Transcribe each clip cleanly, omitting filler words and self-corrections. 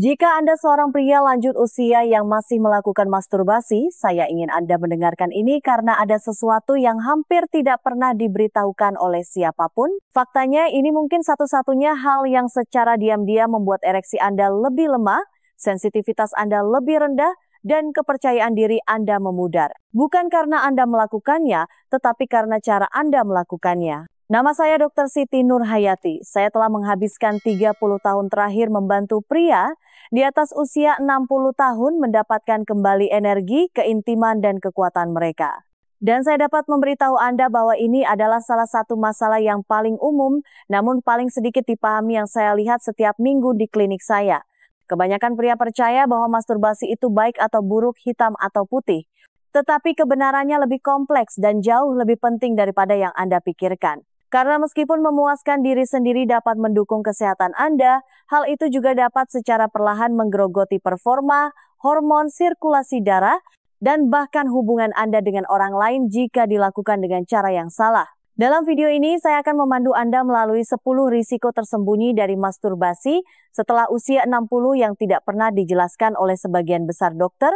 Jika Anda seorang pria lanjut usia yang masih melakukan masturbasi, saya ingin Anda mendengarkan ini karena ada sesuatu yang hampir tidak pernah diberitahukan oleh siapapun. Faktanya, ini mungkin satu-satunya hal yang secara diam-diam membuat ereksi Anda lebih lemah, sensitivitas Anda lebih rendah, dan kepercayaan diri Anda memudar. Bukan karena Anda melakukannya, tetapi karena cara Anda melakukannya. Nama saya Dr. Siti Nurhayati. Saya telah menghabiskan 30 tahun terakhir membantu pria di atas usia 60 tahun mendapatkan kembali energi, keintiman, dan kekuatan mereka. Dan saya dapat memberitahu Anda bahwa ini adalah salah satu masalah yang paling umum, namun paling sedikit dipahami yang saya lihat setiap minggu di klinik saya. Kebanyakan pria percaya bahwa masturbasi itu baik atau buruk, hitam atau putih. Tetapi kebenarannya lebih kompleks dan jauh lebih penting daripada yang Anda pikirkan. Karena meskipun memuaskan diri sendiri dapat mendukung kesehatan Anda, hal itu juga dapat secara perlahan menggerogoti performa, hormon, sirkulasi darah, dan bahkan hubungan Anda dengan orang lain jika dilakukan dengan cara yang salah. Dalam video ini, saya akan memandu Anda melalui 10 risiko tersembunyi dari masturbasi setelah usia 60 yang tidak pernah dijelaskan oleh sebagian besar dokter,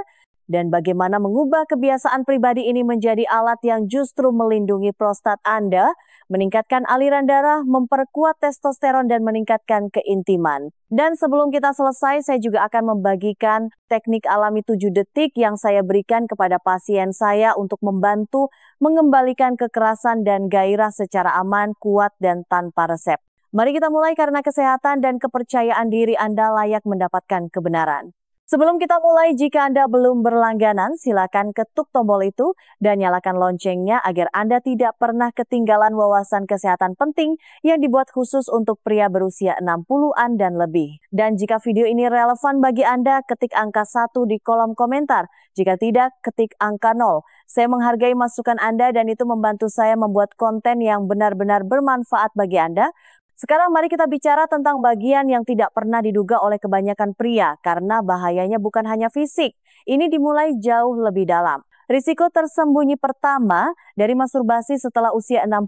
dan bagaimana mengubah kebiasaan pribadi ini menjadi alat yang justru melindungi prostat Anda, meningkatkan aliran darah, memperkuat testosteron, dan meningkatkan keintiman. Dan sebelum kita selesai, saya juga akan membagikan teknik alami 7 detik yang saya berikan kepada pasien saya untuk membantu mengembalikan kekerasan dan gairah secara aman, kuat, dan tanpa resep. Mari kita mulai karena kesehatan dan kepercayaan diri Anda layak mendapatkan kebenaran. Sebelum kita mulai, jika Anda belum berlangganan, silakan ketuk tombol itu dan nyalakan loncengnya agar Anda tidak pernah ketinggalan wawasan kesehatan penting yang dibuat khusus untuk pria berusia 60-an dan lebih. Dan jika video ini relevan bagi Anda, ketik angka 1 di kolom komentar. Jika tidak, ketik angka 0. Saya menghargai masukan Anda dan itu membantu saya membuat konten yang benar-benar bermanfaat bagi Anda. Sekarang mari kita bicara tentang bagian yang tidak pernah diduga oleh kebanyakan pria karena bahayanya bukan hanya fisik. Ini dimulai jauh lebih dalam. Risiko tersembunyi pertama dari masturbasi setelah usia 60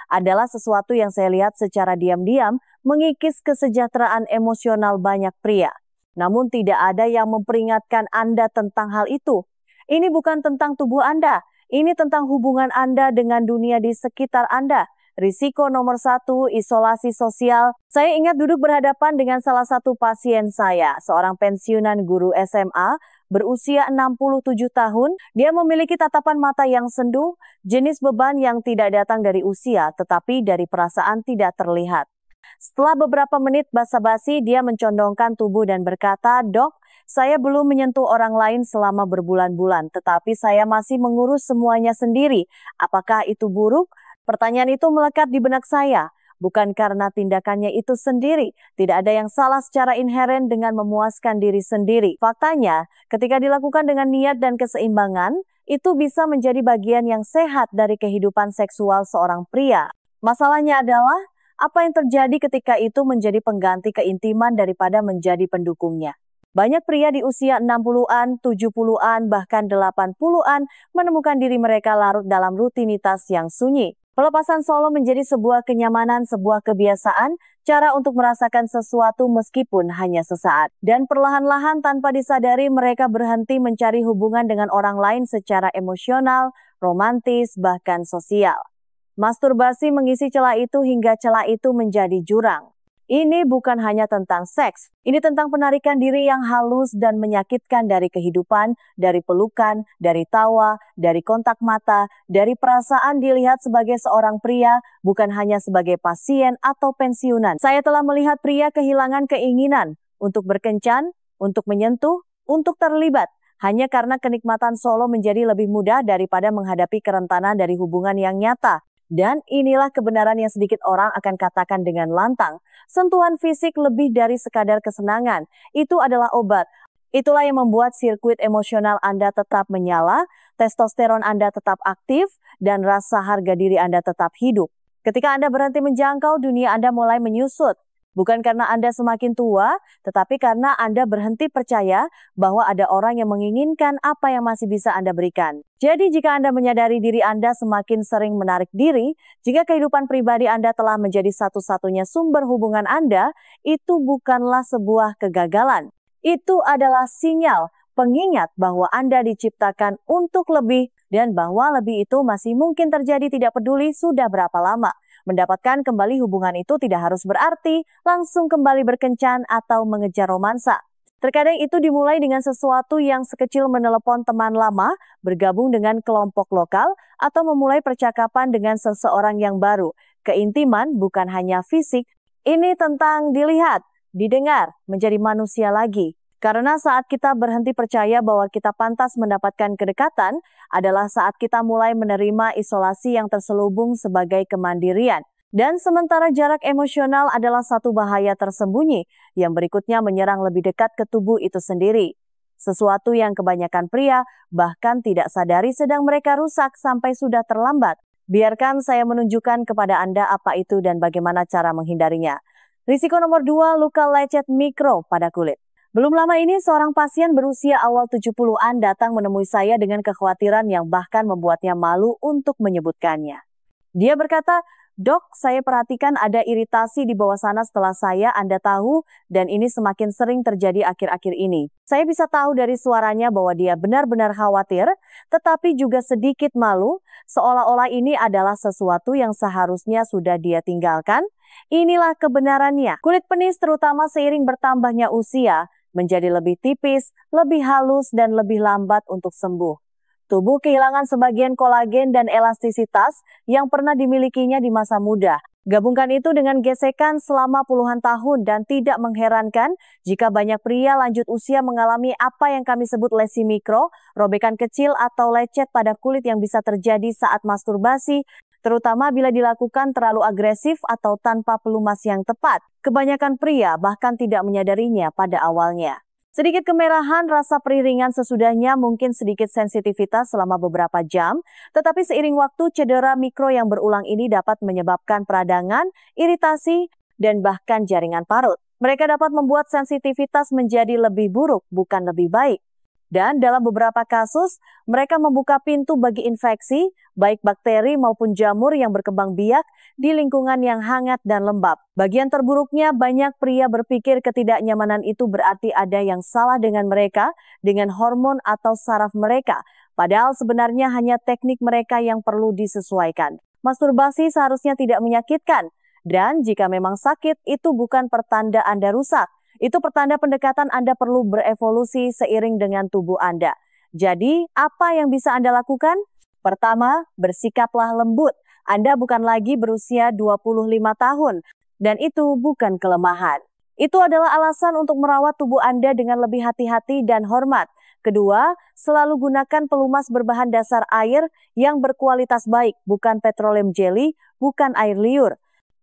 adalah sesuatu yang saya lihat secara diam-diam mengikis kesejahteraan emosional banyak pria. Namun tidak ada yang memperingatkan Anda tentang hal itu. Ini bukan tentang tubuh Anda, ini tentang hubungan Anda dengan dunia di sekitar Anda. Risiko nomor 1, isolasi sosial. Saya ingat duduk berhadapan dengan salah satu pasien saya, seorang pensiunan guru SMA, berusia 67 tahun. Dia memiliki tatapan mata yang sendu, jenis beban yang tidak datang dari usia, tetapi dari perasaan tidak terlihat. Setelah beberapa menit basa-basi, dia mencondongkan tubuh dan berkata, "Dok, saya belum menyentuh orang lain selama berbulan-bulan, tetapi saya masih mengurus semuanya sendiri. Apakah itu buruk?" Pertanyaan itu melekat di benak saya, bukan karena tindakannya itu sendiri. Tidak ada yang salah secara inheren dengan memuaskan diri sendiri. Faktanya, ketika dilakukan dengan niat dan keseimbangan, itu bisa menjadi bagian yang sehat dari kehidupan seksual seorang pria. Masalahnya adalah, apa yang terjadi ketika itu menjadi pengganti keintiman daripada menjadi pendukungnya. Banyak pria di usia 60-an, 70-an, bahkan 80-an menemukan diri mereka larut dalam rutinitas yang sunyi. Pelepasan solo menjadi sebuah kenyamanan, sebuah kebiasaan, cara untuk merasakan sesuatu meskipun hanya sesaat. Dan perlahan-lahan tanpa disadari mereka berhenti mencari hubungan dengan orang lain secara emosional, romantis, bahkan sosial. Masturbasi mengisi celah itu hingga celah itu menjadi jurang. Ini bukan hanya tentang seks, ini tentang penarikan diri yang halus dan menyakitkan dari kehidupan, dari pelukan, dari tawa, dari kontak mata, dari perasaan dilihat sebagai seorang pria, bukan hanya sebagai pasien atau pensiunan. Saya telah melihat pria kehilangan keinginan untuk berkencan, untuk menyentuh, untuk terlibat, hanya karena kenikmatan solo menjadi lebih mudah daripada menghadapi kerentanan dari hubungan yang nyata. Dan inilah kebenaran yang sedikit orang akan katakan dengan lantang. Sentuhan fisik lebih dari sekadar kesenangan. Itu adalah obat. Itulah yang membuat sirkuit emosional Anda tetap menyala, testosteron Anda tetap aktif, dan rasa harga diri Anda tetap hidup. Ketika Anda berhenti menjangkau, dunia Anda mulai menyusut. Bukan karena Anda semakin tua, tetapi karena Anda berhenti percaya bahwa ada orang yang menginginkan apa yang masih bisa Anda berikan. Jadi jika Anda menyadari diri Anda semakin sering menarik diri, jika kehidupan pribadi Anda telah menjadi satu-satunya sumber hubungan Anda, itu bukanlah sebuah kegagalan. Itu adalah sinyal pengingat bahwa Anda diciptakan untuk lebih dan bahwa lebih itu masih mungkin terjadi tidak peduli sudah berapa lama. Mendapatkan kembali hubungan itu tidak harus berarti langsung kembali berkencan atau mengejar romansa. Terkadang itu dimulai dengan sesuatu yang sekecil menelepon teman lama, bergabung dengan kelompok lokal, atau memulai percakapan dengan seseorang yang baru. Keintiman bukan hanya fisik, ini tentang dilihat, didengar, menjadi manusia lagi. Karena saat kita berhenti percaya bahwa kita pantas mendapatkan kedekatan adalah saat kita mulai menerima isolasi yang terselubung sebagai kemandirian. Dan sementara jarak emosional adalah satu bahaya tersembunyi yang berikutnya menyerang lebih dekat ke tubuh itu sendiri. Sesuatu yang kebanyakan pria bahkan tidak sadari sedang mereka rusak sampai sudah terlambat. Biarkan saya menunjukkan kepada Anda apa itu dan bagaimana cara menghindarinya. Risiko nomor 2, luka lecet mikro pada kulit. Belum lama ini seorang pasien berusia awal 70-an datang menemui saya dengan kekhawatiran yang bahkan membuatnya malu untuk menyebutkannya. Dia berkata, "Dok, saya perhatikan ada iritasi di bawah sana setelah Anda tahu dan ini semakin sering terjadi akhir-akhir ini. Saya bisa tahu dari suaranya bahwa dia benar-benar khawatir, tetapi juga sedikit malu, seolah-olah ini adalah sesuatu yang seharusnya sudah dia tinggalkan. Inilah kebenarannya. Kulit penis terutama seiring bertambahnya usia, menjadi lebih tipis, lebih halus, dan lebih lambat untuk sembuh. Tubuh kehilangan sebagian kolagen dan elastisitas yang pernah dimilikinya di masa muda. Gabungkan itu dengan gesekan selama puluhan tahun dan tidak mengherankan jika banyak pria lanjut usia mengalami apa yang kami sebut lesi mikro, robekan kecil atau lecet pada kulit yang bisa terjadi saat masturbasi, terutama bila dilakukan terlalu agresif atau tanpa pelumas yang tepat. Kebanyakan pria bahkan tidak menyadarinya pada awalnya. Sedikit kemerahan, rasa perih ringan sesudahnya, mungkin sedikit sensitivitas selama beberapa jam, tetapi seiring waktu cedera mikro yang berulang ini dapat menyebabkan peradangan, iritasi, dan bahkan jaringan parut. Mereka dapat membuat sensitivitas menjadi lebih buruk, bukan lebih baik. Dan dalam beberapa kasus, mereka membuka pintu bagi infeksi, baik bakteri maupun jamur yang berkembang biak di lingkungan yang hangat dan lembab. Bagian terburuknya, banyak pria berpikir ketidaknyamanan itu berarti ada yang salah dengan mereka, dengan hormon atau saraf mereka. Padahal sebenarnya hanya teknik mereka yang perlu disesuaikan. Masturbasi seharusnya tidak menyakitkan. Dan jika memang sakit, itu bukan pertanda Anda rusak. Itu pertanda pendekatan Anda perlu berevolusi seiring dengan tubuh Anda. Jadi, apa yang bisa Anda lakukan? Pertama, bersikaplah lembut. Anda bukan lagi berusia 25 tahun, dan itu bukan kelemahan. Itu adalah alasan untuk merawat tubuh Anda dengan lebih hati-hati dan hormat. Kedua, selalu gunakan pelumas berbahan dasar air yang berkualitas baik, bukan petroleum jelly, bukan air liur.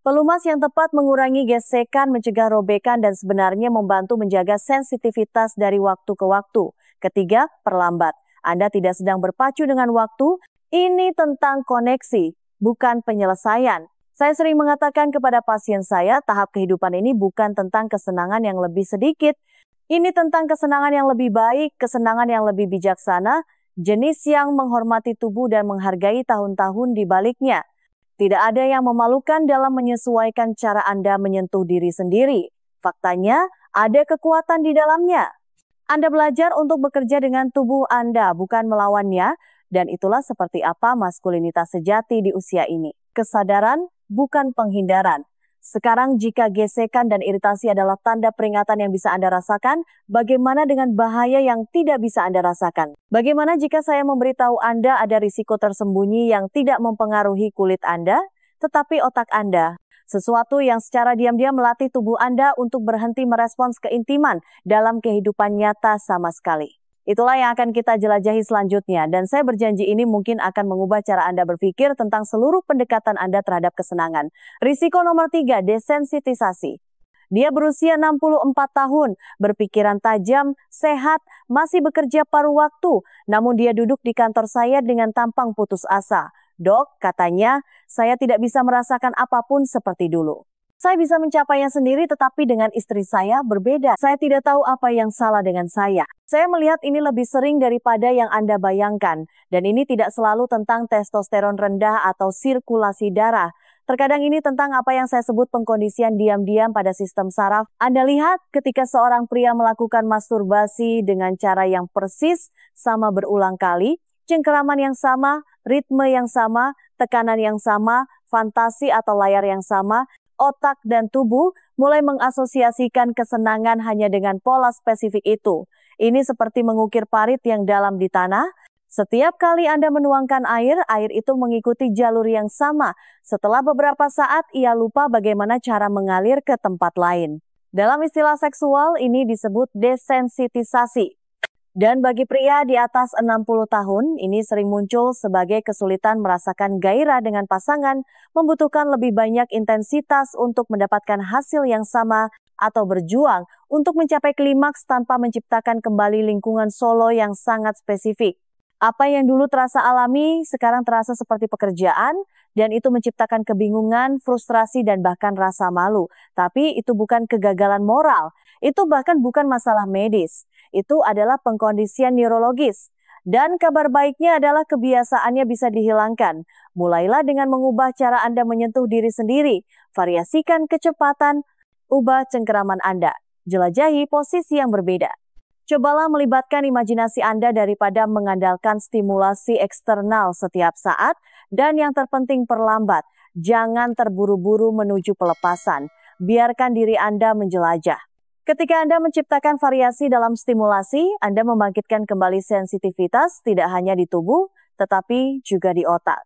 Pelumas yang tepat mengurangi gesekan, mencegah robekan, dan sebenarnya membantu menjaga sensitivitas dari waktu ke waktu. Ketiga, perlambat. Anda tidak sedang berpacu dengan waktu. Ini tentang koneksi, bukan penyelesaian. Saya sering mengatakan kepada pasien saya, tahap kehidupan ini bukan tentang kesenangan yang lebih sedikit. Ini tentang kesenangan yang lebih baik, kesenangan yang lebih bijaksana, jenis yang menghormati tubuh dan menghargai tahun-tahun di baliknya. Tidak ada yang memalukan dalam menyesuaikan cara Anda menyentuh diri sendiri. Faktanya, ada kekuatan di dalamnya. Anda belajar untuk bekerja dengan tubuh Anda, bukan melawannya, dan itulah seperti apa maskulinitas sejati di usia ini. Kesadaran, bukan penghindaran. Sekarang jika gesekan dan iritasi adalah tanda peringatan yang bisa Anda rasakan, bagaimana dengan bahaya yang tidak bisa Anda rasakan? Bagaimana jika saya memberitahu Anda ada risiko tersembunyi yang tidak mempengaruhi kulit Anda, tetapi otak Anda? Sesuatu yang secara diam-diam melatih tubuh Anda untuk berhenti merespons keintiman dalam kehidupan nyata sama sekali. Itulah yang akan kita jelajahi selanjutnya, dan saya berjanji ini mungkin akan mengubah cara Anda berpikir tentang seluruh pendekatan Anda terhadap kesenangan. Risiko nomor 3, desensitisasi. Dia berusia 64 tahun, berpikiran tajam, sehat, masih bekerja paruh waktu, namun dia duduk di kantor saya dengan tampang putus asa. "Dok," katanya, "saya tidak bisa merasakan apapun seperti dulu." Saya bisa mencapainya sendiri tetapi dengan istri saya berbeda. Saya tidak tahu apa yang salah dengan saya. Saya melihat ini lebih sering daripada yang Anda bayangkan. Dan ini tidak selalu tentang testosteron rendah atau sirkulasi darah. Terkadang ini tentang apa yang saya sebut pengkondisian diam-diam pada sistem saraf. Anda lihat ketika seorang pria melakukan masturbasi dengan cara yang persis sama berulang kali, cengkeraman yang sama, ritme yang sama, tekanan yang sama, fantasi atau layar yang sama, otak dan tubuh mulai mengasosiasikan kesenangan hanya dengan pola spesifik itu. Ini seperti mengukir parit yang dalam di tanah. Setiap kali Anda menuangkan air itu mengikuti jalur yang sama. Setelah beberapa saat, ia lupa bagaimana cara mengalir ke tempat lain. Dalam istilah seksual, ini disebut desensitisasi. Dan bagi pria di atas 60 tahun, ini sering muncul sebagai kesulitan merasakan gairah dengan pasangan, membutuhkan lebih banyak intensitas untuk mendapatkan hasil yang sama, atau berjuang untuk mencapai klimaks tanpa menciptakan kembali lingkungan solo yang sangat spesifik. Apa yang dulu terasa alami, sekarang terasa seperti pekerjaan, dan itu menciptakan kebingungan, frustrasi, dan bahkan rasa malu. Tapi itu bukan kegagalan moral, itu bahkan bukan masalah medis. Itu adalah pengkondisian neurologis. Dan kabar baiknya adalah kebiasaannya bisa dihilangkan. Mulailah dengan mengubah cara Anda menyentuh diri sendiri, variasikan kecepatan, ubah cengkeraman Anda, jelajahi posisi yang berbeda. Cobalah melibatkan imajinasi Anda daripada mengandalkan stimulasi eksternal setiap saat, dan yang terpenting perlambat, jangan terburu-buru menuju pelepasan. Biarkan diri Anda menjelajah. Ketika Anda menciptakan variasi dalam stimulasi, Anda membangkitkan kembali sensitivitas tidak hanya di tubuh, tetapi juga di otak.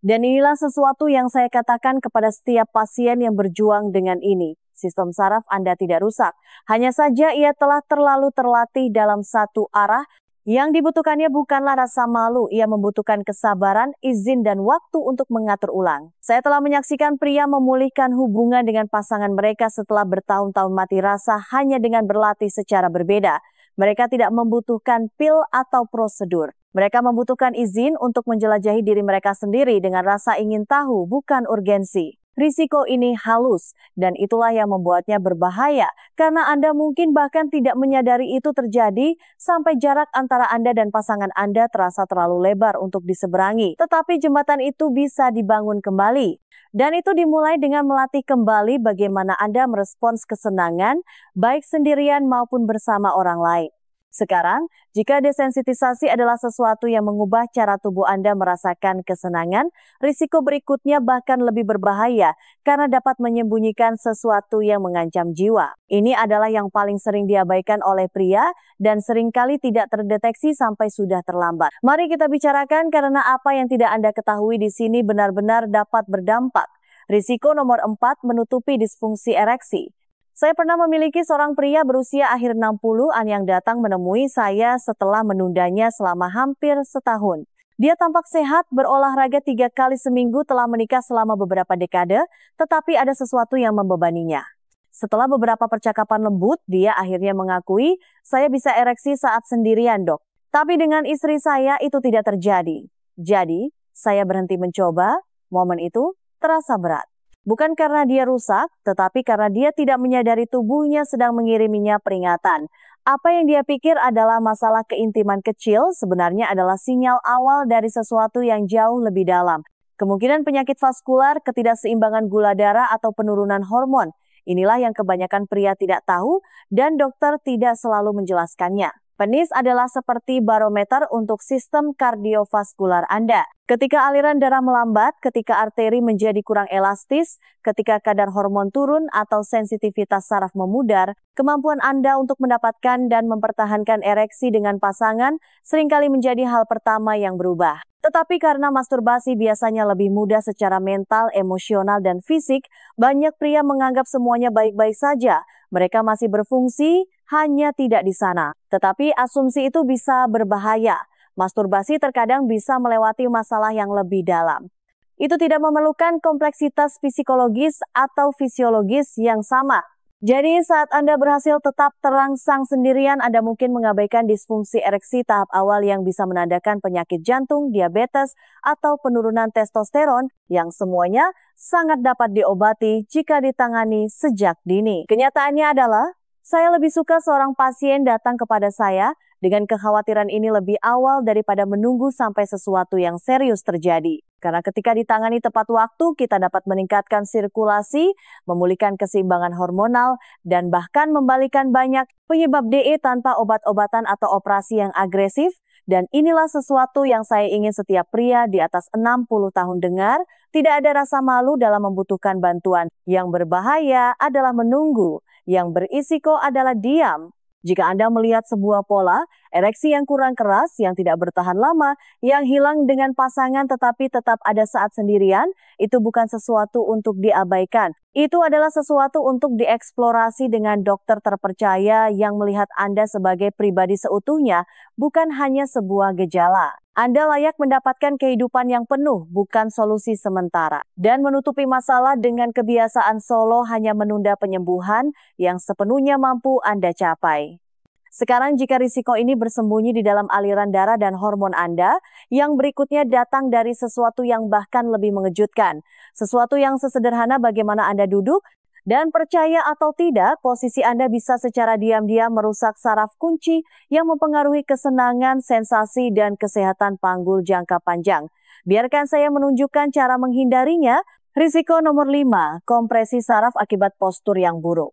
Dan inilah sesuatu yang saya katakan kepada setiap pasien yang berjuang dengan ini. Sistem saraf Anda tidak rusak, hanya saja ia telah terlalu terlatih dalam satu arah. Yang dibutuhkannya bukanlah rasa malu, ia membutuhkan kesabaran, izin, dan waktu untuk mengatur ulang. Saya telah menyaksikan pria memulihkan hubungan dengan pasangan mereka setelah bertahun-tahun mati rasa hanya dengan berlatih secara berbeda. Mereka tidak membutuhkan pil atau prosedur. Mereka membutuhkan izin untuk menjelajahi diri mereka sendiri dengan rasa ingin tahu, bukan urgensi. Risiko ini halus, dan itulah yang membuatnya berbahaya, karena Anda mungkin bahkan tidak menyadari itu terjadi sampai jarak antara Anda dan pasangan Anda terasa terlalu lebar untuk diseberangi. Tetapi jembatan itu bisa dibangun kembali. Dan itu dimulai dengan melatih kembali bagaimana Anda merespons kesenangan, baik sendirian maupun bersama orang lain. Sekarang, jika desensitisasi adalah sesuatu yang mengubah cara tubuh Anda merasakan kesenangan, risiko berikutnya bahkan lebih berbahaya karena dapat menyembunyikan sesuatu yang mengancam jiwa. Ini adalah yang paling sering diabaikan oleh pria dan seringkali tidak terdeteksi sampai sudah terlambat. Mari kita bicarakan karena apa yang tidak Anda ketahui di sini benar-benar dapat berdampak. Risiko nomor 4, menutupi disfungsi ereksi. Saya pernah memiliki seorang pria berusia akhir 60-an yang datang menemui saya setelah menundanya selama hampir setahun. Dia tampak sehat, berolahraga 3 kali seminggu, telah menikah selama beberapa dekade, tetapi ada sesuatu yang membebaninya. Setelah beberapa percakapan lembut, dia akhirnya mengakui, saya bisa ereksi saat sendirian, Dok. Tapi dengan istri saya itu tidak terjadi. Jadi, saya berhenti mencoba, momen itu terasa berat. Bukan karena dia rusak, tetapi karena dia tidak menyadari tubuhnya sedang mengiriminya peringatan. Apa yang dia pikir adalah masalah keintiman kecil sebenarnya adalah sinyal awal dari sesuatu yang jauh lebih dalam. Kemungkinan penyakit vaskular, ketidakseimbangan gula darah, atau penurunan hormon. Inilah yang kebanyakan pria tidak tahu dan dokter tidak selalu menjelaskannya. Penis adalah seperti barometer untuk sistem kardiovaskular Anda. Ketika aliran darah melambat, ketika arteri menjadi kurang elastis, ketika kadar hormon turun atau sensitivitas saraf memudar, kemampuan Anda untuk mendapatkan dan mempertahankan ereksi dengan pasangan seringkali menjadi hal pertama yang berubah. Tetapi karena masturbasi biasanya lebih mudah secara mental, emosional, dan fisik, banyak pria menganggap semuanya baik-baik saja. Mereka masih berfungsi, hanya tidak di sana. Tetapi asumsi itu bisa berbahaya. Masturbasi terkadang bisa melewati masalah yang lebih dalam. Itu tidak memerlukan kompleksitas psikologis atau fisiologis yang sama. Jadi saat Anda berhasil tetap terangsang sendirian, Anda mungkin mengabaikan disfungsi ereksi tahap awal yang bisa menandakan penyakit jantung, diabetes, atau penurunan testosteron yang semuanya sangat dapat diobati jika ditangani sejak dini. Kenyataannya adalah, saya lebih suka seorang pasien datang kepada saya dengan kekhawatiran ini lebih awal daripada menunggu sampai sesuatu yang serius terjadi. Karena ketika ditangani tepat waktu, kita dapat meningkatkan sirkulasi, memulihkan keseimbangan hormonal, dan bahkan membalikan banyak penyebab DE tanpa obat-obatan atau operasi yang agresif. Dan inilah sesuatu yang saya ingin setiap pria di atas 60 tahun dengar, tidak ada rasa malu dalam membutuhkan bantuan. Yang berbahaya adalah menunggu, yang berisiko adalah diam. Jika Anda melihat sebuah pola, ereksi yang kurang keras, yang tidak bertahan lama, yang hilang dengan pasangan tetapi tetap ada saat sendirian, itu bukan sesuatu untuk diabaikan. Itu adalah sesuatu untuk dieksplorasi dengan dokter terpercaya yang melihat Anda sebagai pribadi seutuhnya, bukan hanya sebuah gejala. Anda layak mendapatkan kehidupan yang penuh, bukan solusi sementara. Dan menutupi masalah dengan kebiasaan solo hanya menunda penyembuhan yang sepenuhnya mampu Anda capai. Sekarang jika risiko ini bersembunyi di dalam aliran darah dan hormon Anda, yang berikutnya datang dari sesuatu yang bahkan lebih mengejutkan. Sesuatu yang sesederhana bagaimana Anda duduk, dan percaya atau tidak, posisi Anda bisa secara diam-diam merusak saraf kunci yang mempengaruhi kesenangan, sensasi, dan kesehatan panggul jangka panjang. Biarkan saya menunjukkan cara menghindarinya. Risiko nomor 5, kompresi saraf akibat postur yang buruk.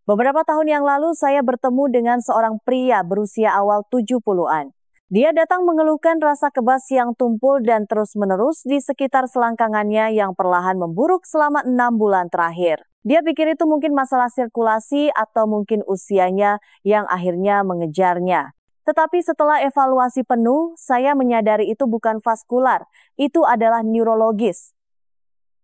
Beberapa tahun yang lalu saya bertemu dengan seorang pria berusia awal 70-an. Dia datang mengeluhkan rasa kebas yang tumpul dan terus-menerus di sekitar selangkangannya yang perlahan memburuk selama 6 bulan terakhir. Dia pikir itu mungkin masalah sirkulasi atau mungkin usianya yang akhirnya mengejarnya. Tetapi setelah evaluasi penuh, saya menyadari itu bukan vaskular, itu adalah neurologis.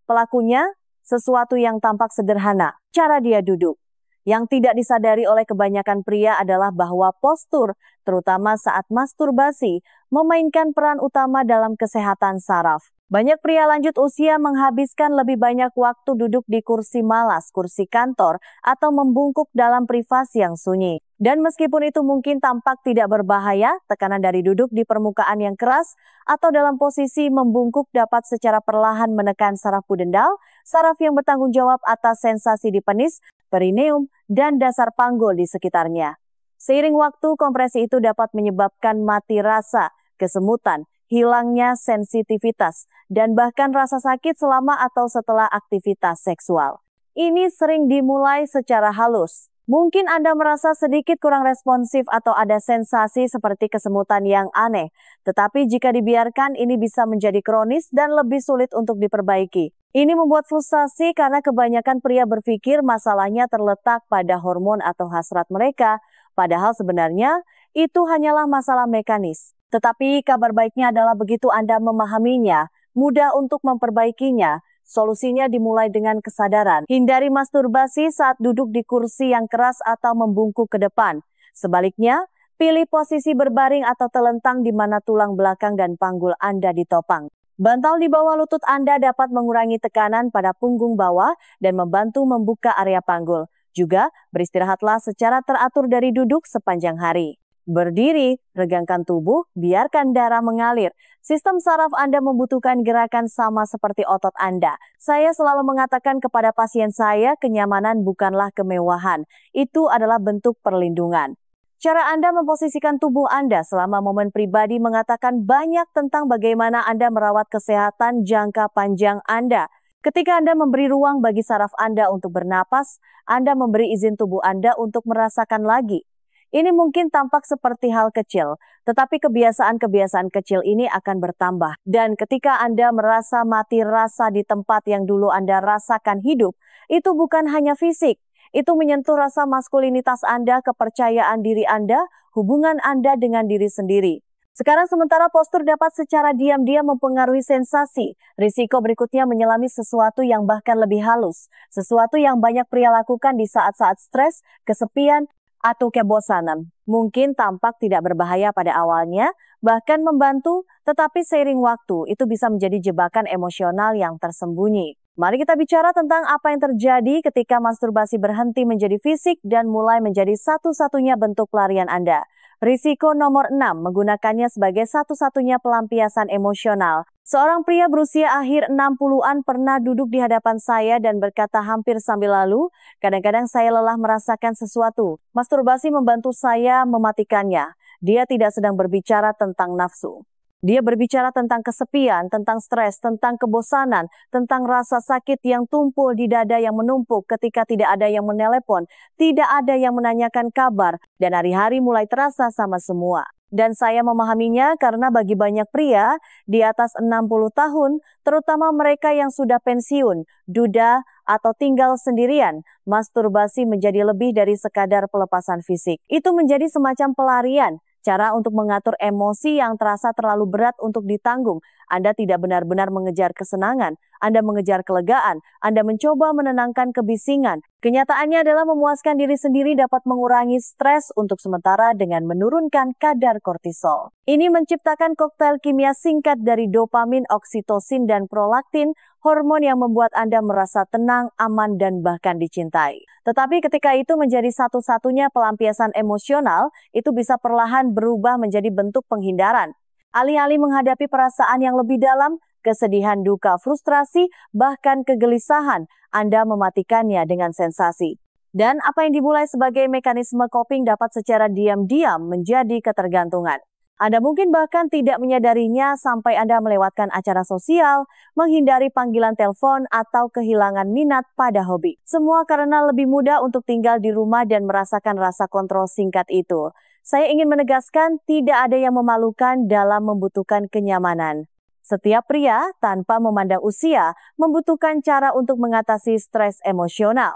Pelakunya, sesuatu yang tampak sederhana, cara dia duduk. Yang tidak disadari oleh kebanyakan pria adalah bahwa postur, terutama saat masturbasi, memainkan peran utama dalam kesehatan saraf. Banyak pria lanjut usia menghabiskan lebih banyak waktu duduk di kursi malas, kursi kantor, atau membungkuk dalam privasi yang sunyi. Dan meskipun itu mungkin tampak tidak berbahaya, tekanan dari duduk di permukaan yang keras atau dalam posisi membungkuk dapat secara perlahan menekan saraf pudendal, saraf yang bertanggung jawab atas sensasi di penis, perineum, dan dasar panggul di sekitarnya. Seiring waktu, kompresi itu dapat menyebabkan mati rasa, kesemutan, hilangnya sensitivitas, dan bahkan rasa sakit selama atau setelah aktivitas seksual. Ini sering dimulai secara halus. Mungkin Anda merasa sedikit kurang responsif atau ada sensasi seperti kesemutan yang aneh. Tetapi jika dibiarkan, ini bisa menjadi kronis dan lebih sulit untuk diperbaiki. Ini membuat frustasi karena kebanyakan pria berpikir masalahnya terletak pada hormon atau hasrat mereka, padahal sebenarnya itu hanyalah masalah mekanis. Tetapi kabar baiknya adalah begitu Anda memahaminya, mudah untuk memperbaikinya. Solusinya dimulai dengan kesadaran. Hindari masturbasi saat duduk di kursi yang keras atau membungkuk ke depan. Sebaliknya, pilih posisi berbaring atau telentang di mana tulang belakang dan panggul Anda ditopang. Bantal di bawah lutut Anda dapat mengurangi tekanan pada punggung bawah dan membantu membuka area panggul. Juga, beristirahatlah secara teratur dari duduk sepanjang hari. Berdiri, regangkan tubuh, biarkan darah mengalir. Sistem saraf Anda membutuhkan gerakan sama seperti otot Anda. Saya selalu mengatakan kepada pasien saya, kenyamanan bukanlah kemewahan. Itu adalah bentuk perlindungan. Cara Anda memposisikan tubuh Anda selama momen pribadi mengatakan banyak tentang bagaimana Anda merawat kesehatan jangka panjang Anda. Ketika Anda memberi ruang bagi saraf Anda untuk bernapas, Anda memberi izin tubuh Anda untuk merasakan lagi. Ini mungkin tampak seperti hal kecil, tetapi kebiasaan-kebiasaan kecil ini akan bertambah. Dan ketika Anda merasa mati rasa di tempat yang dulu Anda rasakan hidup, itu bukan hanya fisik. Itu menyentuh rasa maskulinitas Anda, kepercayaan diri Anda, hubungan Anda dengan diri sendiri. Sekarang sementara postur dapat secara diam-diam mempengaruhi sensasi. Risiko berikutnya menyelami sesuatu yang bahkan lebih halus. Sesuatu yang banyak pria lakukan di saat-saat stres, kesepian, atau kebosanan. Mungkin tampak tidak berbahaya pada awalnya, bahkan membantu, tetapi seiring waktu itu bisa menjadi jebakan emosional yang tersembunyi. Mari kita bicara tentang apa yang terjadi ketika masturbasi berhenti menjadi fisik dan mulai menjadi satu-satunya bentuk pelarian Anda. Risiko nomor 6, menggunakannya sebagai satu-satunya pelampiasan emosional. Seorang pria berusia akhir 60-an pernah duduk di hadapan saya dan berkata hampir sambil lalu, kadang-kadang saya lelah merasakan sesuatu. Masturbasi membantu saya mematikannya. Dia tidak sedang berbicara tentang nafsu. Dia berbicara tentang kesepian, tentang stres, tentang kebosanan, tentang rasa sakit yang tumpul di dada yang menumpuk ketika tidak ada yang menelepon, tidak ada yang menanyakan kabar, dan hari-hari mulai terasa sama semua. Dan saya memahaminya karena bagi banyak pria di atas 60 tahun, terutama mereka yang sudah pensiun, duda, atau tinggal sendirian, masturbasi menjadi lebih dari sekadar pelepasan fisik. Itu menjadi semacam pelarian. Cara untuk mengatur emosi yang terasa terlalu berat untuk ditanggung. Anda tidak benar-benar mengejar kesenangan, Anda mengejar kelegaan, Anda mencoba menenangkan kebisingan. Kenyataannya adalah memuaskan diri sendiri dapat mengurangi stres untuk sementara dengan menurunkan kadar kortisol. Ini menciptakan koktail kimia singkat dari dopamin, oksitosin, dan prolaktin, hormon yang membuat Anda merasa tenang, aman, dan bahkan dicintai. Tetapi ketika itu menjadi satu-satunya pelampiasan emosional, itu bisa perlahan berubah menjadi bentuk penghindaran. Alih-alih menghadapi perasaan yang lebih dalam, kesedihan, duka, frustrasi, bahkan kegelisahan, Anda mematikannya dengan sensasi. Dan apa yang dimulai sebagai mekanisme coping dapat secara diam-diam menjadi ketergantungan. Anda mungkin bahkan tidak menyadarinya sampai Anda melewatkan acara sosial, menghindari panggilan telepon, atau kehilangan minat pada hobi. Semua karena lebih mudah untuk tinggal di rumah dan merasakan rasa kontrol singkat itu. Saya ingin menegaskan tidak ada yang memalukan dalam membutuhkan kenyamanan. Setiap pria, tanpa memandang usia, membutuhkan cara untuk mengatasi stres emosional.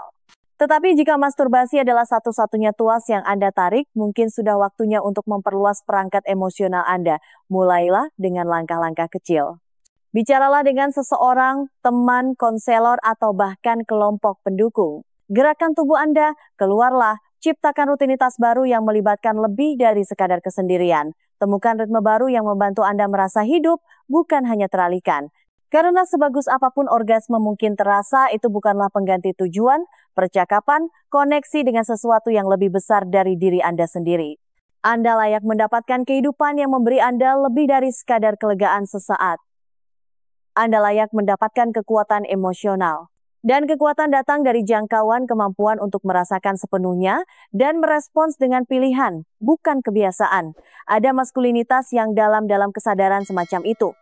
Tetapi jika masturbasi adalah satu-satunya tuas yang Anda tarik, mungkin sudah waktunya untuk memperluas perangkat emosional Anda. Mulailah dengan langkah-langkah kecil. Bicaralah dengan seseorang, teman, konselor, atau bahkan kelompok pendukung. Gerakan tubuh Anda, keluarlah, ciptakan rutinitas baru yang melibatkan lebih dari sekadar kesendirian. Temukan ritme baru yang membantu Anda merasa hidup, bukan hanya teralihkan. Karena sebagus apapun orgasme mungkin terasa, itu bukanlah pengganti tujuan, percakapan, koneksi dengan sesuatu yang lebih besar dari diri Anda sendiri. Anda layak mendapatkan kehidupan yang memberi Anda lebih dari sekadar kelegaan sesaat. Anda layak mendapatkan kekuatan emosional. Dan kekuatan datang dari jangkauan kemampuan untuk merasakan sepenuhnya dan merespons dengan pilihan, bukan kebiasaan. Ada maskulinitas yang dalam kesadaran semacam itu.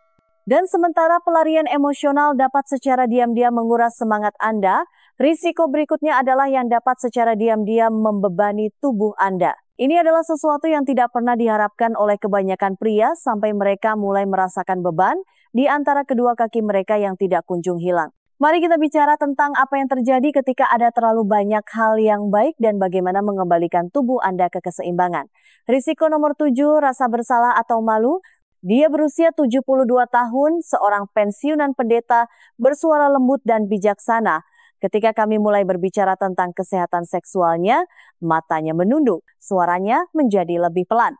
Dan sementara pelarian emosional dapat secara diam-diam menguras semangat Anda, risiko berikutnya adalah yang dapat secara diam-diam membebani tubuh Anda. Ini adalah sesuatu yang tidak pernah diharapkan oleh kebanyakan pria sampai mereka mulai merasakan beban di antara kedua kaki mereka yang tidak kunjung hilang. Mari kita bicara tentang apa yang terjadi ketika ada terlalu banyak hal yang baik dan bagaimana mengembalikan tubuh Anda ke keseimbangan. Risiko nomor 7, rasa bersalah atau malu. Dia berusia 72 tahun, seorang pensiunan pendeta, bersuara lembut dan bijaksana. Ketika kami mulai berbicara tentang kesehatan seksualnya, matanya menunduk, suaranya menjadi lebih pelan.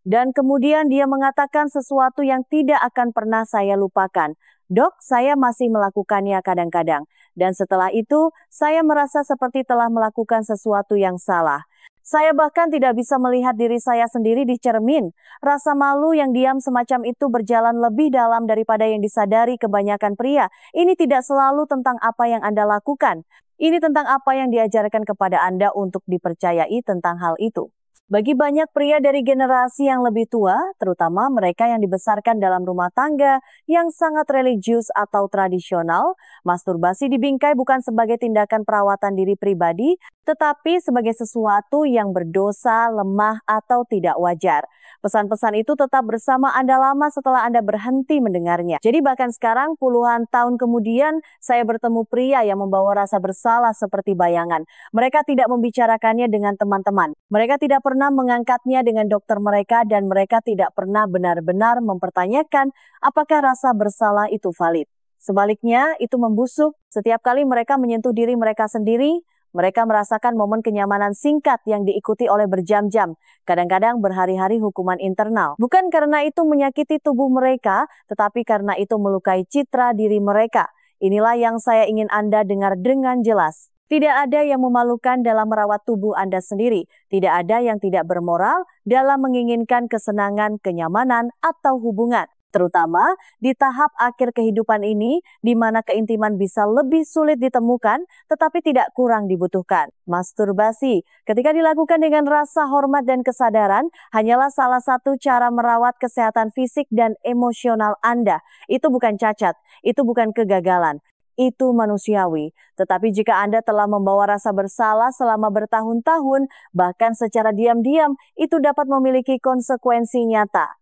Dan kemudian dia mengatakan sesuatu yang tidak akan pernah saya lupakan. Dok, saya masih melakukannya kadang-kadang. Dan setelah itu, saya merasa seperti telah melakukan sesuatu yang salah. Saya bahkan tidak bisa melihat diri saya sendiri di cermin. Rasa malu yang diam semacam itu berjalan lebih dalam daripada yang disadari kebanyakan pria. Ini tidak selalu tentang apa yang Anda lakukan. Ini tentang apa yang diajarkan kepada Anda untuk dipercayai tentang hal itu. Bagi banyak pria dari generasi yang lebih tua, terutama mereka yang dibesarkan dalam rumah tangga yang sangat religius atau tradisional, masturbasi dibingkai bukan sebagai tindakan perawatan diri pribadi, tetapi sebagai sesuatu yang berdosa, lemah, atau tidak wajar. Pesan-pesan itu tetap bersama Anda lama setelah Anda berhenti mendengarnya. Jadi bahkan sekarang puluhan tahun kemudian, saya bertemu pria yang membawa rasa bersalah seperti bayangan. Mereka tidak membicarakannya dengan teman-teman. Mereka tidak pernah mengangkatnya dengan dokter mereka dan mereka tidak pernah benar-benar mempertanyakan apakah rasa bersalah itu valid. Sebaliknya, itu membusuk. Setiap kali mereka menyentuh diri mereka sendiri, mereka merasakan momen kenyamanan singkat yang diikuti oleh berjam-jam, kadang-kadang berhari-hari hukuman internal. Bukan karena itu menyakiti tubuh mereka, tetapi karena itu melukai citra diri mereka. Inilah yang saya ingin Anda dengar dengan jelas. Tidak ada yang memalukan dalam merawat tubuh Anda sendiri. Tidak ada yang tidak bermoral dalam menginginkan kesenangan, kenyamanan, atau hubungan. Terutama di tahap akhir kehidupan ini, di mana keintiman bisa lebih sulit ditemukan, tetapi tidak kurang dibutuhkan. Masturbasi, ketika dilakukan dengan rasa hormat dan kesadaran, hanyalah salah satu cara merawat kesehatan fisik dan emosional Anda. Itu bukan cacat, itu bukan kegagalan. Itu manusiawi. Tetapi jika Anda telah membawa rasa bersalah selama bertahun-tahun, bahkan secara diam-diam, itu dapat memiliki konsekuensi nyata.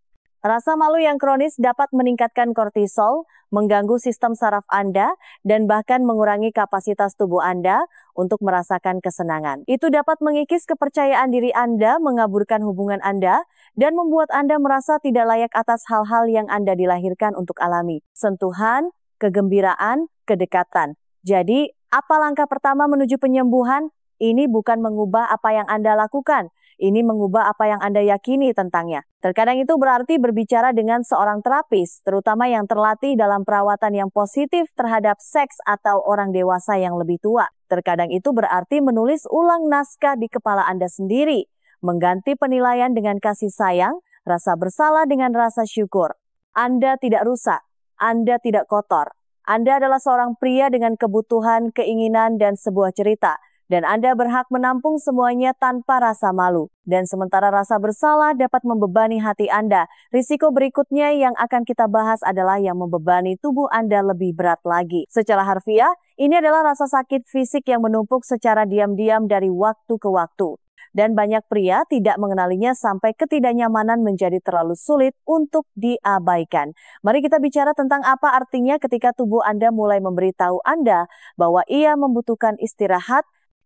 Rasa malu yang kronis dapat meningkatkan kortisol, mengganggu sistem saraf Anda, dan bahkan mengurangi kapasitas tubuh Anda untuk merasakan kesenangan. Itu dapat mengikis kepercayaan diri Anda, mengaburkan hubungan Anda, dan membuat Anda merasa tidak layak atas hal-hal yang Anda dilahirkan untuk alami. Sentuhan, kegembiraan, kedekatan. Jadi, apa langkah pertama menuju penyembuhan? Ini bukan mengubah apa yang Anda lakukan. Ini mengubah apa yang Anda yakini tentangnya. Terkadang itu berarti berbicara dengan seorang terapis, terutama yang terlatih dalam perawatan yang positif terhadap seks atau orang dewasa yang lebih tua. Terkadang itu berarti menulis ulang naskah di kepala Anda sendiri, mengganti penilaian dengan kasih sayang, rasa bersalah dengan rasa syukur. Anda tidak rusak, Anda tidak kotor. Anda adalah seorang pria dengan kebutuhan, keinginan, dan sebuah cerita. Dan Anda berhak menampung semuanya tanpa rasa malu. Dan sementara rasa bersalah dapat membebani hati Anda, risiko berikutnya yang akan kita bahas adalah yang membebani tubuh Anda lebih berat lagi. Secara harfiah, ini adalah rasa sakit fisik yang menumpuk secara diam-diam dari waktu ke waktu. Dan banyak pria tidak mengenalinya sampai ketidaknyamanan menjadi terlalu sulit untuk diabaikan. Mari kita bicara tentang apa artinya ketika tubuh Anda mulai memberitahu Anda bahwa ia membutuhkan istirahat.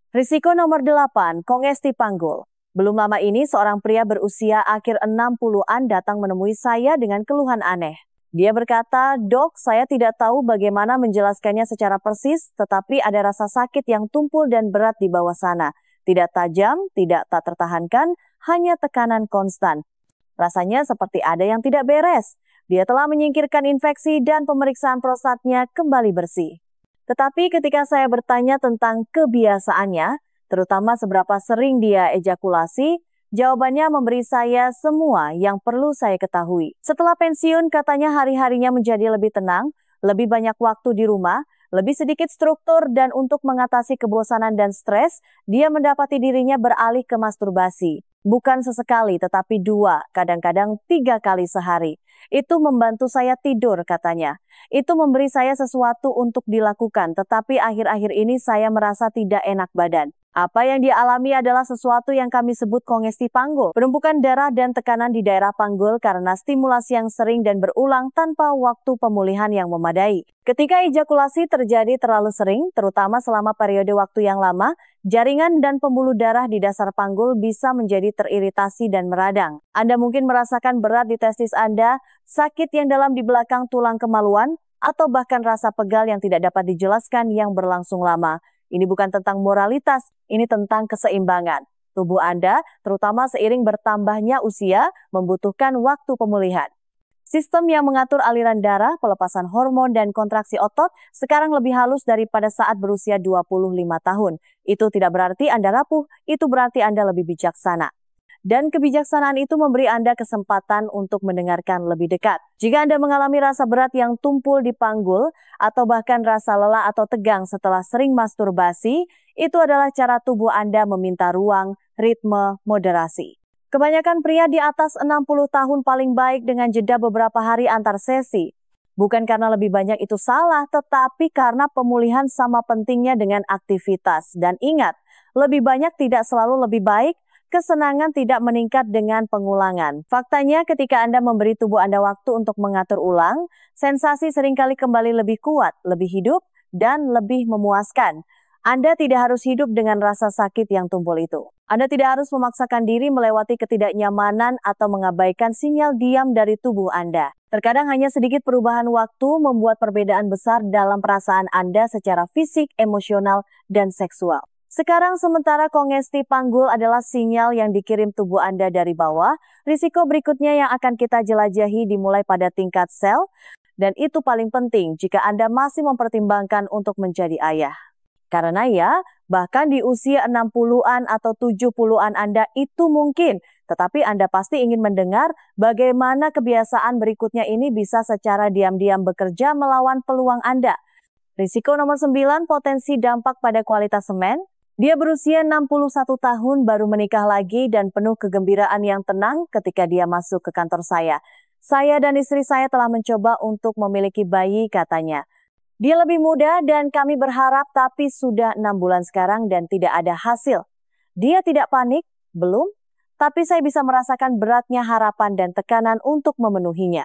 Risiko nomor 8, kongesti panggul. Belum lama ini seorang pria berusia akhir 60-an datang menemui saya dengan keluhan aneh. Dia berkata, "Dok, saya tidak tahu bagaimana menjelaskannya secara persis, tetapi ada rasa sakit yang tumpul dan berat di bawah sana. Tidak tajam, tidak tak tertahankan, hanya tekanan konstan. Rasanya seperti ada yang tidak beres. Dia telah menyingkirkan infeksi dan pemeriksaan prostatnya kembali bersih." Tetapi ketika saya bertanya tentang kebiasaannya, terutama seberapa sering dia ejakulasi, jawabannya memberi saya semua yang perlu saya ketahui. Setelah pensiun, katanya hari-harinya menjadi lebih tenang, lebih banyak waktu di rumah, lebih sedikit struktur, dan untuk mengatasi kebosanan dan stres, dia mendapati dirinya beralih ke masturbasi. Bukan sesekali, tetapi 2, kadang-kadang 3 kali sehari. Itu membantu saya tidur, katanya. Itu memberi saya sesuatu untuk dilakukan, tetapi akhir-akhir ini saya merasa tidak enak badan. Apa yang dia alami adalah sesuatu yang kami sebut kongesti panggul, penumpukan darah dan tekanan di daerah panggul karena stimulasi yang sering dan berulang tanpa waktu pemulihan yang memadai. Ketika ejakulasi terjadi terlalu sering, terutama selama periode waktu yang lama, jaringan dan pembuluh darah di dasar panggul bisa menjadi teriritasi dan meradang. Anda mungkin merasakan berat di testis Anda, sakit yang dalam di belakang tulang kemaluan, atau bahkan rasa pegal yang tidak dapat dijelaskan yang berlangsung lama. Ini bukan tentang moralitas, ini tentang keseimbangan. Tubuh Anda, terutama seiring bertambahnya usia, membutuhkan waktu pemulihan. Sistem yang mengatur aliran darah, pelepasan hormon, dan kontraksi otot sekarang lebih halus daripada saat berusia 25 tahun. Itu tidak berarti Anda rapuh, itu berarti Anda lebih bijaksana. Dan kebijaksanaan itu memberi Anda kesempatan untuk mendengarkan lebih dekat. Jika Anda mengalami rasa berat yang tumpul di panggul, atau bahkan rasa lelah atau tegang setelah sering masturbasi, itu adalah cara tubuh Anda meminta ruang, ritme, moderasi. Kebanyakan pria di atas 60 tahun paling baik dengan jeda beberapa hari antar sesi. Bukan karena lebih banyak itu salah, tetapi karena pemulihan sama pentingnya dengan aktivitas. Dan ingat, lebih banyak tidak selalu lebih baik. Kesenangan tidak meningkat dengan pengulangan. Faktanya ketika Anda memberi tubuh Anda waktu untuk mengatur ulang, sensasi seringkali kembali lebih kuat, lebih hidup, dan lebih memuaskan. Anda tidak harus hidup dengan rasa sakit yang tumpul itu. Anda tidak harus memaksakan diri melewati ketidaknyamanan atau mengabaikan sinyal diam dari tubuh Anda. Terkadang hanya sedikit perubahan waktu membuat perbedaan besar dalam perasaan Anda secara fisik, emosional, dan seksual. Sekarang sementara kongesti panggul adalah sinyal yang dikirim tubuh Anda dari bawah, risiko berikutnya yang akan kita jelajahi dimulai pada tingkat sel, dan itu paling penting jika Anda masih mempertimbangkan untuk menjadi ayah. Karena ya, bahkan di usia 60-an atau 70-an Anda itu mungkin, tetapi Anda pasti ingin mendengar bagaimana kebiasaan berikutnya ini bisa secara diam-diam bekerja melawan peluang Anda. Risiko nomor 9, potensi dampak pada kualitas semen. Dia berusia 61 tahun baru menikah lagi dan penuh kegembiraan yang tenang ketika dia masuk ke kantor saya. Saya dan istri saya telah mencoba untuk memiliki bayi, katanya. Dia lebih muda dan kami berharap, tapi sudah 6 bulan sekarang dan tidak ada hasil. Dia tidak panik, belum, tapi saya bisa merasakan beratnya harapan dan tekanan untuk memenuhinya.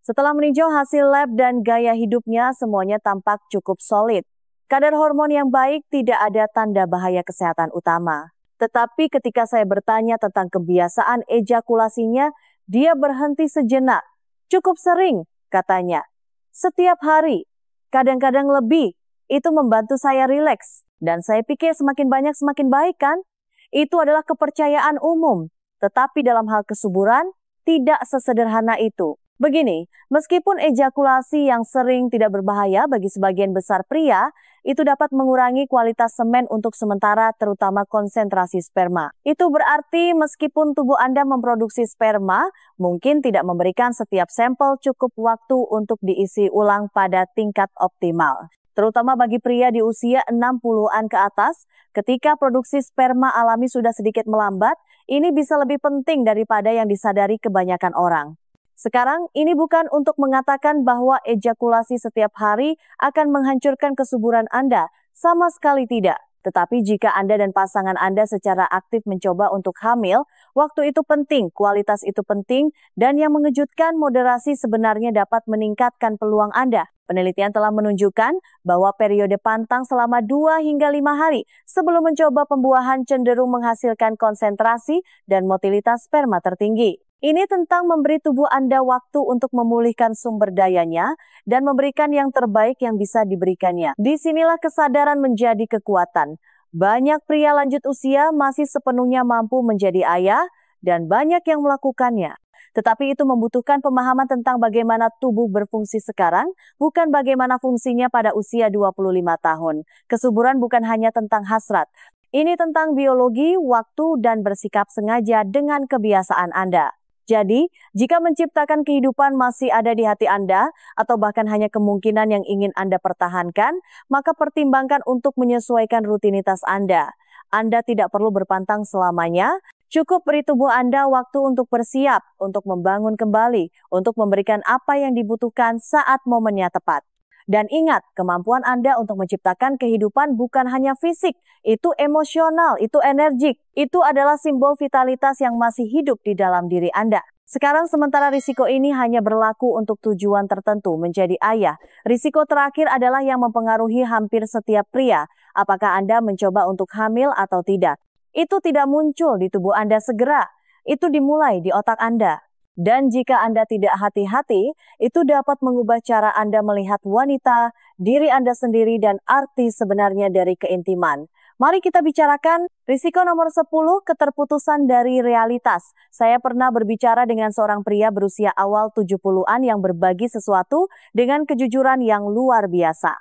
Setelah meninjau hasil lab dan gaya hidupnya, semuanya tampak cukup solid. Kadar hormon yang baik, tidak ada tanda bahaya kesehatan utama. Tetapi ketika saya bertanya tentang kebiasaan ejakulasinya, dia berhenti sejenak. Cukup sering, katanya. Setiap hari, kadang-kadang lebih. Itu membantu saya rileks. Dan saya pikir semakin banyak semakin baik, kan? Itu adalah kepercayaan umum. Tetapi dalam hal kesuburan, tidak sesederhana itu. Begini, meskipun ejakulasi yang sering tidak berbahaya bagi sebagian besar pria, itu dapat mengurangi kualitas semen untuk sementara, terutama konsentrasi sperma. Itu berarti meskipun tubuh Anda memproduksi sperma, mungkin tidak memberikan setiap sampel cukup waktu untuk diisi ulang pada tingkat optimal. Terutama bagi pria di usia 60-an ke atas, ketika produksi sperma alami sudah sedikit melambat, ini bisa lebih penting daripada yang disadari kebanyakan orang. Sekarang, ini bukan untuk mengatakan bahwa ejakulasi setiap hari akan menghancurkan kesuburan Anda. Sama sekali tidak. Tetapi jika Anda dan pasangan Anda secara aktif mencoba untuk hamil, waktu itu penting, kualitas itu penting, dan yang mengejutkan, moderasi sebenarnya dapat meningkatkan peluang Anda. Penelitian telah menunjukkan bahwa periode pantang selama 2 hingga 5 hari sebelum mencoba pembuahan cenderung menghasilkan konsentrasi dan motilitas sperma tertinggi. Ini tentang memberi tubuh Anda waktu untuk memulihkan sumber dayanya dan memberikan yang terbaik yang bisa diberikannya. Disinilah kesadaran menjadi kekuatan. Banyak pria lanjut usia masih sepenuhnya mampu menjadi ayah dan banyak yang melakukannya. Tetapi itu membutuhkan pemahaman tentang bagaimana tubuh berfungsi sekarang, bukan bagaimana fungsinya pada usia 25 tahun. Kesuburan bukan hanya tentang hasrat. Ini tentang biologi, waktu, dan bersikap sengaja dengan kebiasaan Anda. Jadi, jika menciptakan kehidupan masih ada di hati Anda, atau bahkan hanya kemungkinan yang ingin Anda pertahankan, maka pertimbangkan untuk menyesuaikan rutinitas Anda. Anda tidak perlu berpantang selamanya, cukup beri tubuh Anda waktu untuk bersiap, untuk membangun kembali, untuk memberikan apa yang dibutuhkan saat momennya tepat. Dan ingat, kemampuan Anda untuk menciptakan kehidupan bukan hanya fisik, itu emosional, itu energik. Itu adalah simbol vitalitas yang masih hidup di dalam diri Anda. Sekarang sementara risiko ini hanya berlaku untuk tujuan tertentu, menjadi ayah. Risiko terakhir adalah yang mempengaruhi hampir setiap pria. Apakah Anda mencoba untuk hamil atau tidak? Itu tidak muncul di tubuh Anda segera. Itu dimulai di otak Anda. Dan jika Anda tidak hati-hati, itu dapat mengubah cara Anda melihat wanita, diri Anda sendiri, dan arti sebenarnya dari keintiman. Mari kita bicarakan risiko nomor 10, keterputusan dari realitas. Saya pernah berbicara dengan seorang pria berusia awal 70-an yang berbagi sesuatu dengan kejujuran yang luar biasa.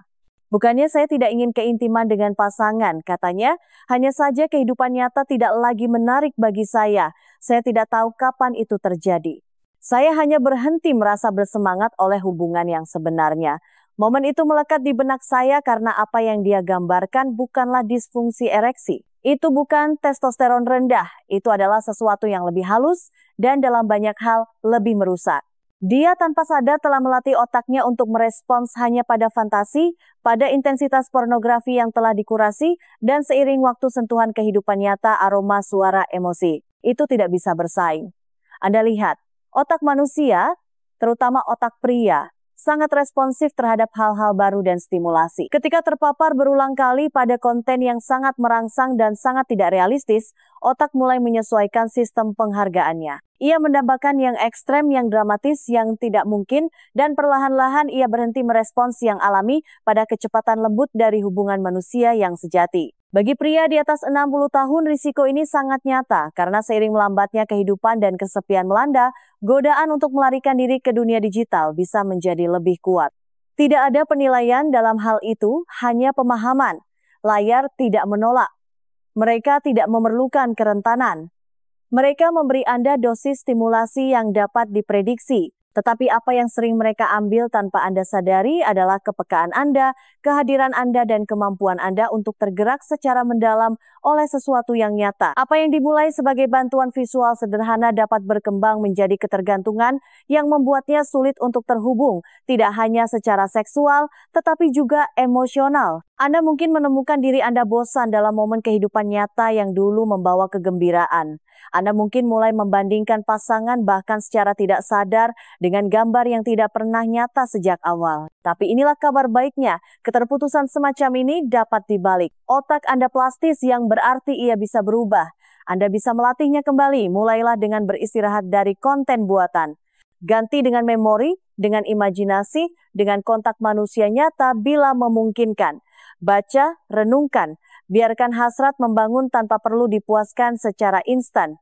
Bukannya saya tidak ingin keintiman dengan pasangan, katanya, hanya saja kehidupan nyata tidak lagi menarik bagi saya. Saya tidak tahu kapan itu terjadi. Saya hanya berhenti merasa bersemangat oleh hubungan yang sebenarnya. Momen itu melekat di benak saya karena apa yang dia gambarkan bukanlah disfungsi ereksi. Itu bukan testosteron rendah, itu adalah sesuatu yang lebih halus dan dalam banyak hal lebih merusak. Dia tanpa sadar telah melatih otaknya untuk merespons hanya pada fantasi, pada intensitas pornografi yang telah dikurasi, dan seiring waktu sentuhan kehidupan nyata aroma suara emosi. Itu tidak bisa bersaing. Anda lihat, otak manusia, terutama otak pria, sangat responsif terhadap hal-hal baru dan stimulasi. Ketika terpapar berulang kali pada konten yang sangat merangsang dan sangat tidak realistis, otak mulai menyesuaikan sistem penghargaannya. Ia mendambakan yang ekstrem, yang dramatis, yang tidak mungkin, dan perlahan-lahan ia berhenti merespons yang alami pada kecepatan lembut dari hubungan manusia yang sejati. Bagi pria di atas 60 tahun, risiko ini sangat nyata karena seiring melambatnya kehidupan dan kesepian melanda, godaan untuk melarikan diri ke dunia digital bisa menjadi lebih kuat. Tidak ada penilaian dalam hal itu, hanya pemahaman. Layar tidak menolak. Mereka tidak memerlukan kerentanan. Mereka memberi Anda dosis stimulasi yang dapat diprediksi. Tetapi apa yang sering mereka ambil tanpa Anda sadari adalah kepekaan Anda, kehadiran Anda, dan kemampuan Anda untuk tergerak secara mendalam oleh sesuatu yang nyata. Apa yang dimulai sebagai bantuan visual sederhana dapat berkembang menjadi ketergantungan yang membuatnya sulit untuk terhubung, tidak hanya secara seksual, tetapi juga emosional. Anda mungkin menemukan diri Anda bosan dalam momen kehidupan nyata yang dulu membawa kegembiraan. Anda mungkin mulai membandingkan pasangan bahkan secara tidak sadar dengan gambar yang tidak pernah nyata sejak awal. Tapi inilah kabar baiknya, keterputusan semacam ini dapat dibalik. Otak Anda plastis yang berarti ia bisa berubah. Anda bisa melatihnya kembali, mulailah dengan beristirahat dari konten buatan. Ganti dengan memori, dengan imajinasi, dengan kontak manusia nyata bila memungkinkan. Baca, renungkan, biarkan hasrat membangun tanpa perlu dipuaskan secara instan.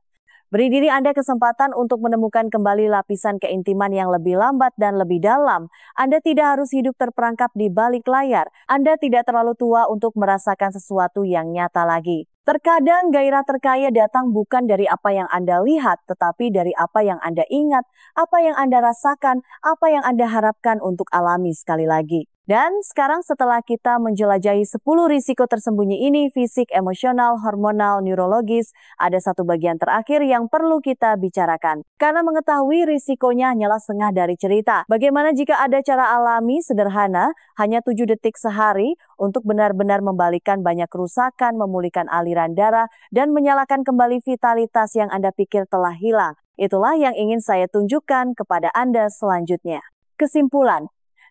Beri diri Anda kesempatan untuk menemukan kembali lapisan keintiman yang lebih lambat dan lebih dalam. Anda tidak harus hidup terperangkap di balik layar. Anda tidak terlalu tua untuk merasakan sesuatu yang nyata lagi. Terkadang gairah terkaya datang bukan dari apa yang Anda lihat, tetapi dari apa yang Anda ingat, apa yang Anda rasakan, apa yang Anda harapkan untuk alami sekali lagi. Dan sekarang setelah kita menjelajahi 10 risiko tersembunyi ini, fisik, emosional, hormonal, neurologis, ada satu bagian terakhir yang perlu kita bicarakan. Karena mengetahui risikonya hanyalah setengah dari cerita. Bagaimana jika ada cara alami sederhana, hanya 7 detik sehari, untuk benar-benar membalikkan banyak kerusakan, memulihkan aliran darah, dan menyalakan kembali vitalitas yang Anda pikir telah hilang. Itulah yang ingin saya tunjukkan kepada Anda selanjutnya. Kesimpulan.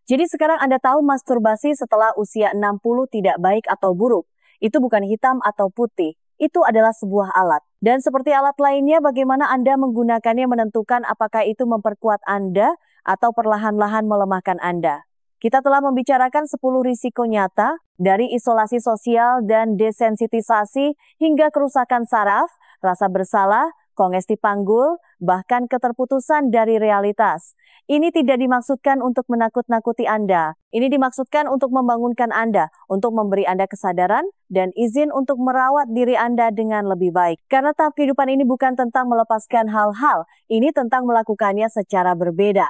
Jadi sekarang Anda tahu masturbasi setelah usia 60 tidak baik atau buruk. Itu bukan hitam atau putih. Itu adalah sebuah alat. Dan seperti alat lainnya, bagaimana Anda menggunakannya menentukan apakah itu memperkuat Anda atau perlahan-lahan melemahkan Anda. Kita telah membicarakan 10 risiko nyata, dari isolasi sosial dan desensitisasi hingga kerusakan saraf, rasa bersalah, kongesti panggul, bahkan keterputusan dari realitas. Ini tidak dimaksudkan untuk menakut-nakuti Anda. Ini dimaksudkan untuk membangunkan Anda, untuk memberi Anda kesadaran dan izin untuk merawat diri Anda dengan lebih baik. Karena tahap kehidupan ini bukan tentang melepaskan hal-hal, ini tentang melakukannya secara berbeda.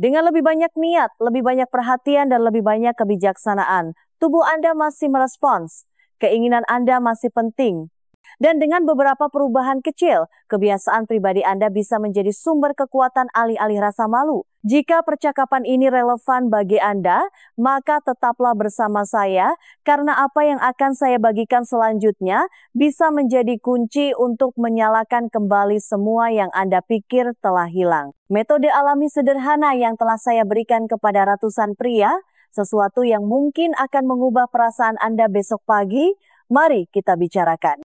Dengan lebih banyak niat, lebih banyak perhatian, dan lebih banyak kebijaksanaan, tubuh Anda masih merespons. Keinginan Anda masih penting. Dan dengan beberapa perubahan kecil, kebiasaan pribadi Anda bisa menjadi sumber kekuatan alih-alih rasa malu. Jika percakapan ini relevan bagi Anda, maka tetaplah bersama saya, karena apa yang akan saya bagikan selanjutnya bisa menjadi kunci untuk menyalakan kembali semua yang Anda pikir telah hilang. Metode alami sederhana yang telah saya berikan kepada ratusan pria, sesuatu yang mungkin akan mengubah perasaan Anda besok pagi, mari kita bicarakan.